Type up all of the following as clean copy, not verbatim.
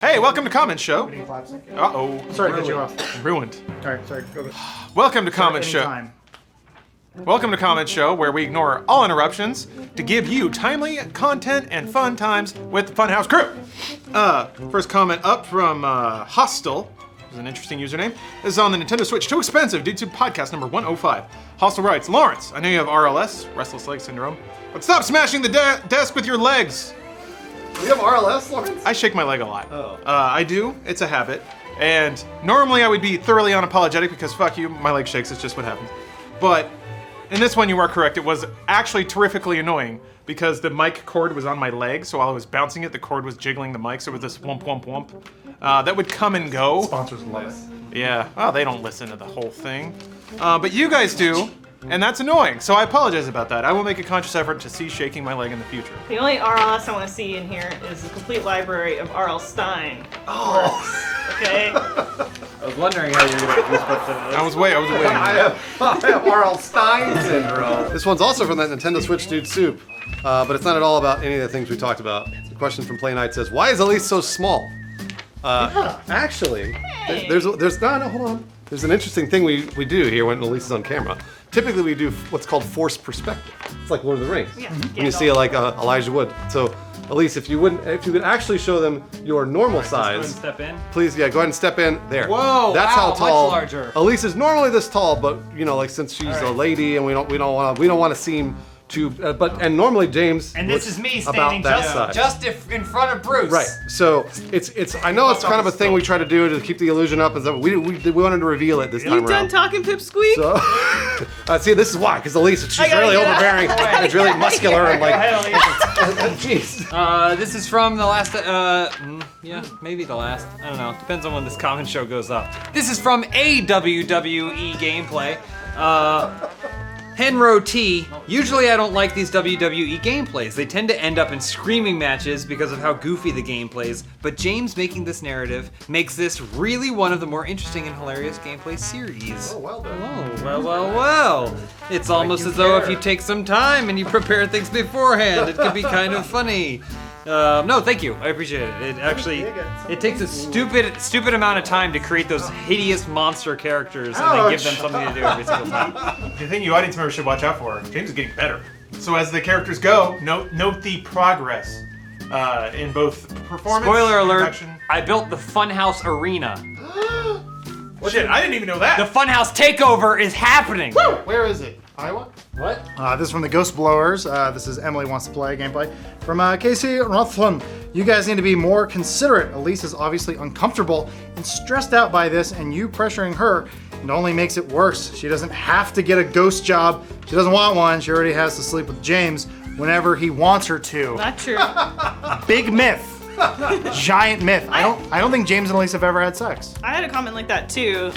Hey, welcome to Comment Show. Uh-oh. Sorry to cut you off. Ruined. Alright, sorry. Go. Welcome to Comment Show. Welcome to Comment Show, where we ignore all interruptions to give you timely content and fun times with the Funhaus crew. First comment up from Hostile. This is an interesting username. This is on the Nintendo Switch. Too expensive due to podcast number 105. Hostile writes, Lawrence, I know you have RLS, Restless Leg Syndrome, but stop smashing the desk with your legs. Do you have RLS, Lawrence? I shake my leg a lot. Oh. I do. It's a habit. And normally I would be thoroughly unapologetic because fuck you, my leg shakes, it's just what happens. But in this one you are correct. It was actually terrifically annoying because the mic cord was on my leg, so while I was bouncing it, the cord was jiggling the mic, so it was this whomp whomp whomp. That would come and go. Sponsors love it. Yeah, well, they don't listen to the whole thing. But you guys do. And that's annoying, so I apologize about that. I will make a conscious effort to cease shaking my leg in the future. The only RLS I want to see in here is the complete library of R.L. Stein. Oh! Okay? I was wondering how you were going to use that. I was waiting. I have R.L. Stein syndrome. This one's also from that Nintendo Switch Dude Soup, but it's not at all about any of the things we talked about. The question from Play Night says, why is Elise so small? Actually, there's no, hold on. There's an interesting thing we do here when Elise is on camera. Typically we do what's called forced perspective. It's like Lord of the Rings. Yeah, when you see like Elijah Wood. So Elise, if you could actually show them your normal size. Just go ahead and step in. Please, yeah, go ahead and step in there. Whoa, that's wow, how tall. much larger. Elise is normally this tall, but you know, like since she's a lady and we don't want to seem too. And normally James. And this is me about standing that size. just in front of Bruce. Right. So it's. I know it's kind of a thing we try to do to keep the illusion up, and stuff. We wanted to reveal it this time You around. done talking, Pipsqueak? So, see, this is why, because Elise, she's really overbearing, and it's really muscular, and like, jeez. This is from the last, yeah, maybe the last. I don't know. Depends on when this comment show goes up. This is from a WWE gameplay. Henro T. Usually I don't like these WWE gameplays. They tend to end up in screaming matches because of how goofy the gameplay is, but James making this narrative makes this really one of the more interesting and hilarious gameplay series. Oh, well done. Oh, well. It's almost as though if you take some time and you prepare things beforehand, it could be kind of funny. No, thank you. I appreciate it. It takes a stupid amount of time to create those hideous monster characters and then give them something to do every single time. The thing you audience members should watch out for, James is getting better. So as the characters go, note the progress in both performance. Spoiler alert, production. I built the Funhaus Arena. Shit, I didn't even know that. The Funhaus takeover is happening. Woo! Where is it? Iowa? What? This is from the Ghost Blowers. This is Emily Wants to Play gameplay. From Casey Rothman. You guys need to be more considerate. Elise is obviously uncomfortable and stressed out by this, and you pressuring her, it only makes it worse. She doesn't have to get a ghost job. She doesn't want one. She already has to sleep with James whenever he wants her to. Not true. Big myth. Giant myth. I don't think James and Elise have ever had sex. I had a comment like that too.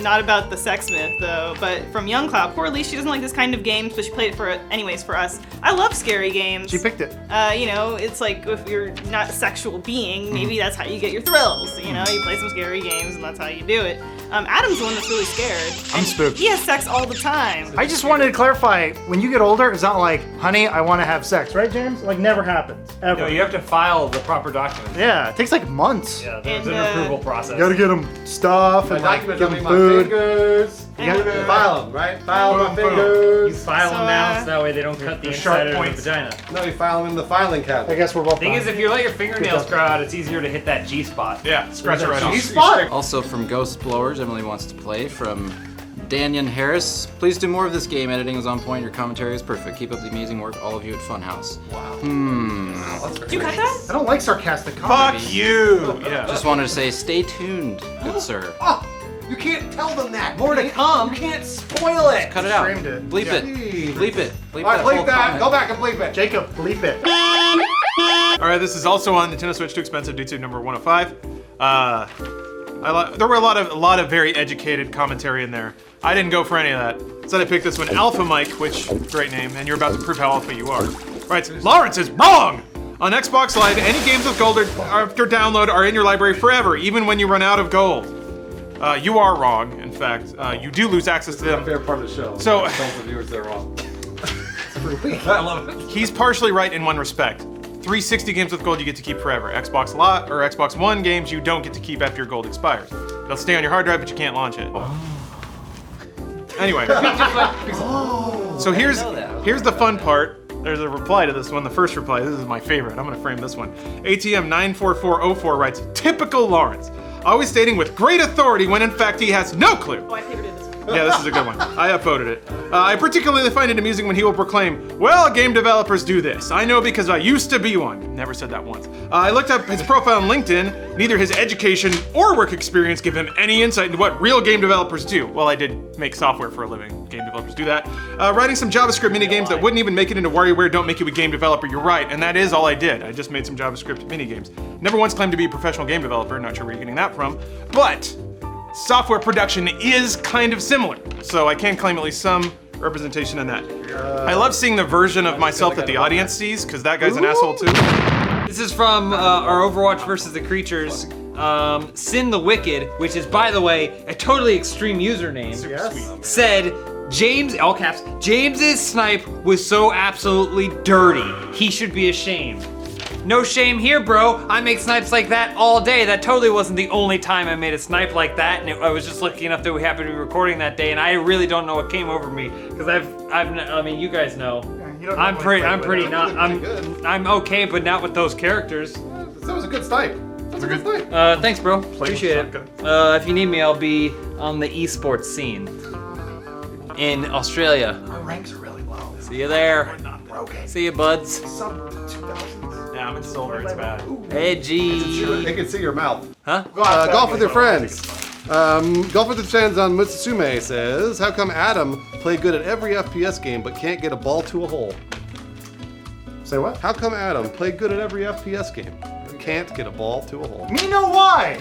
Not about the sex myth though, but from Young Cloud. Poor Elise, she doesn't like this kind of games, but she played it anyways for us. I love scary games. She picked it. You know, it's like if you're not a sexual being, maybe that's how you get your thrills. You know, you play some scary games and that's how you do it. Adam's the one that's really scared. I'm spooked. He has sex all the time. I just wanted to clarify, when you get older, it's not like, honey, I want to have sex, right, James? Like, never happens, ever. No, you have to file the proper documents. Yeah, it takes like months. Yeah, there's And, an approval process. You gotta get them stuff and like Documents give on them my food. fingers. You gotta File them, right? File my You fingers. file So, them now so that way they don't cut the sharp inside of the points. vagina. No, you file them in the filing I cabinet. guess we're both Thing fine. is, if you let your fingernails grow out, it's easier to hit that G spot. Yeah, scratch it right off. G-spot. Also from Ghost Blowers, Emily Wants to Play. From Daniel Harris, please do more of this game. Editing is on point. Your commentary is perfect. Keep up the amazing work, all of you at Funhaus. Wow. Did you cut that? I don't like sarcastic comedy. Fuck you! Yeah. Just wanted to say, stay tuned, good sir. Oh, you can't tell them that. More to come. You can't spoil it. Cut it out. Streamed it. Bleep it. Jeez. Bleep it. Bleep All right, that bleep whole that. comment. Go back and bleep it. Jacob, bleep it. All right, this is also on Nintendo Switch Too Expensive due to number 105. There were a lot of very educated commentary in there. I didn't go for any of that. Instead, I picked this one, Alpha Mike, which great name, and you're about to prove how alpha you are. Right, Lawrence is wrong. On Xbox Live, any games with gold after download are in your library forever, even when you run out of gold. You are wrong. In fact, you do lose access to them. Fair part of the show. So- tell the viewers they're wrong. I love it. He's partially right in one respect. 360 games with gold you get to keep forever. Xbox Lot or Xbox One games you don't get to keep after your gold expires. They'll stay on your hard drive, but you can't launch it. Anyway. So here's the fun part. There's a reply to this one, the first reply. This is my favorite. I'm gonna frame this one. ATM 94404 writes, typical Lawrence. Always stating with great authority when in fact he has no clue. Oh, I favorited this one. Yeah, this is a good one. I upvoted it. I particularly find it amusing when he will proclaim, well, game developers do this. I know because I used to be one. Never said that once. I looked up his profile on LinkedIn. Neither his education or work experience give him any insight into what real game developers do. Well, I did make software for a living. Game developers do that. Writing some JavaScript minigames that wouldn't even make it into WarioWare don't make you a game developer. You're right, and that is all I did. I just made some JavaScript minigames. Never once claimed to be a professional game developer. Not sure where you're getting that from. But software production is kind of similar, so I can claim at least some representation in that. I love seeing the version of myself that the audience sees, because that guy's an asshole too. This is from our Overwatch versus the Creatures, Sin the Wicked, which is, by the way, a totally extreme username. Yes. Said, James, all caps, James's snipe was so absolutely dirty. He should be ashamed. No shame here, bro. I make snipes like that all day. That totally wasn't the only time I made a snipe like that, and I was just lucky enough that we happened to be recording that day, and I really don't know what came over me, because I mean, you guys know. I'm okay, but not with those characters. That was a good snipe. That's a good snipe. Thanks, bro. Appreciate it. If you need me, I'll be on the esports scene in Australia. Our ranks are really low. See you there. Okay. See you, buds. Sub 2000s. Yeah, I'm in silver, it's bad. Edgy. They can see your mouth. Huh? Golf with your friends. Golf with your friends on Mutsume says, how come Adam played good at every FPS game but can't get a ball to a hole? Say what? How come Adam played good at every FPS game but can't get a ball to a hole? Me know why!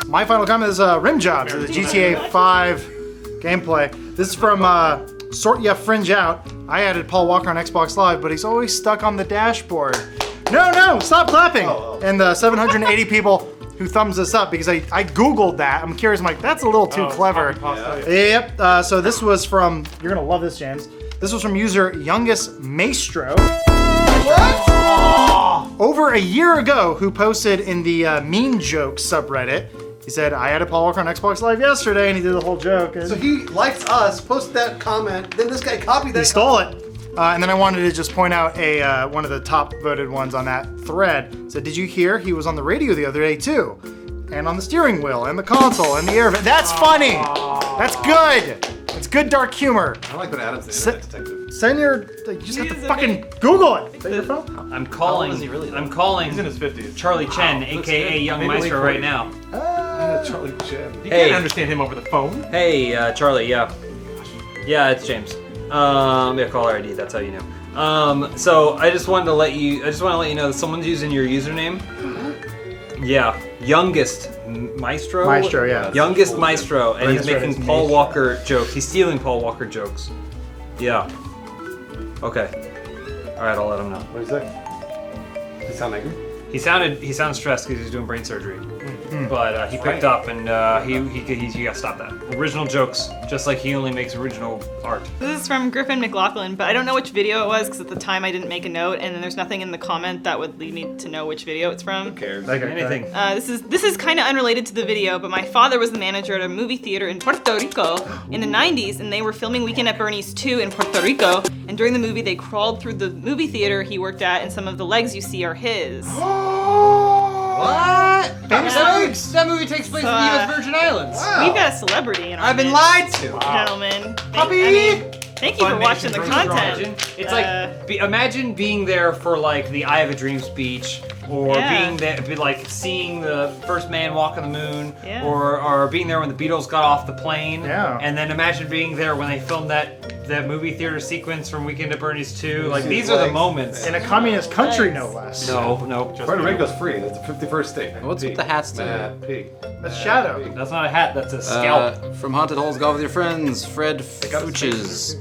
My final comment is Rim Jobs, the GTA 5 gameplay. This is from Sort Ya Fringe Out. I added Paul Walker on Xbox Live, but he's always stuck on the dashboard. No, stop clapping! And the 780 people who thumbs this up, because I Googled that. I'm curious, I'm like, that's a little too clever. Yep, so this was from, you're gonna love this, James. This was from user Youngest Maestro. What? Over a year ago, who posted in the Mean Jokes subreddit. He said, I had a Paul Walker on Xbox Live yesterday, and he did the whole joke. And So he likes us, posted that comment, then this guy copied that. he stole it. And then I wanted to just point out one of the top voted ones on that thread. Said, did you hear he was on the radio the other day too? And on the steering wheel, and the console, and the air vent. That's funny! That's good! It's good dark humor. I like that Adam's the internet detective. Send your, you just have to fucking Google it. Is that your phone? I'm calling. old is he really, though? I'm calling. He's in his 50s. Charlie Chen, aka Young Maybe Maestro, late right now. Charlie Chan. You Hey. can't understand him over the phone. Hey, Charlie. Yeah, it's James. Yeah, caller ID. That's how you know. So I just wanted to let you know that someone's using your username. Yeah, Youngest Maestro. Maestro, yeah. Youngest Maestro, and he's That's right, making it's Paul Maestro. Walker jokes. He's stealing Paul Walker jokes. Yeah. Okay. All right, I'll let him know. What do you say? He sound angry? He sounded stressed because he's doing brain surgery. But he picked up and he got to stop that. Original jokes, just like he only makes original art. This is from Griffin McLaughlin, but I don't know which video it was because at the time I didn't make a note, and then there's nothing in the comment that would lead me to know which video it's from. Who cares? Anything. This is kind of unrelated to the video, but my father was the manager at a movie theater in Puerto Rico in the 90s, and they were filming Weekend at Bernie's 2 in Puerto Rico, and during the movie they crawled through the movie theater he worked at, and some of the legs you see are his. What? That movie takes place in the So, U.S. Virgin Islands. We've got a celebrity in our I've been midst, lied to. gentlemen. Puppy! Thank you for watching the content. It's like imagine being there for like the I Have a Dream speech, or Yeah. being there, like seeing the first man walk on the moon, Yeah. or being there when the Beatles got off the plane. Yeah. And then imagine being there when they filmed that movie theater sequence from Weekend at Bernie's 2. Like these are the moments. In a communist country, no less. No. Puerto Rico's free. That's the 51st state. What's with the hats today? Mad pig. That's Shadow. That's not a hat. That's a scalp. From Haunted Halls Golf with Your Friends, Fred Fuches.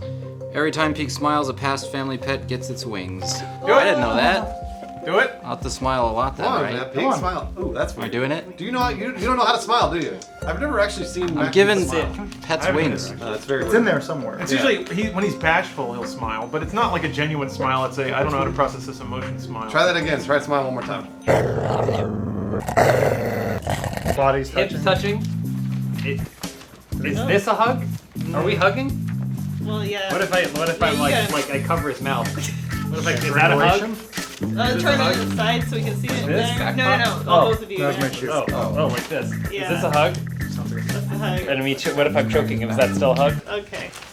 Every time Peak smiles, a past family pet gets its wings. I didn't know that. Do it. I'll have to smile a lot then, Come on, right? man. Pink smile. Ooh, that's Am I weird. doing it? Do you know you don't know how to smile, do you? I've never actually seen. I'm giving smile. pets I've wings. That's very It's weird. in there somewhere. It's usually when he's bashful, he'll smile, but it's not like a genuine smile. It's a I don't know how to process this emotion smile. Try that again. Try to smile one more time. Bodies Hips touching. touching. Is this a hug? Are we hugging? Well, yeah. What if I'm Yeah. like I cover his mouth? What if I is that a hug? Circulation? Turn it to the side so we can see it. This? There. No. All those of you. That was there. my shoe. Oh, like this. Yeah. Is this a hug? That's the hug. And what if I'm choking him? Is that still a hug? Okay.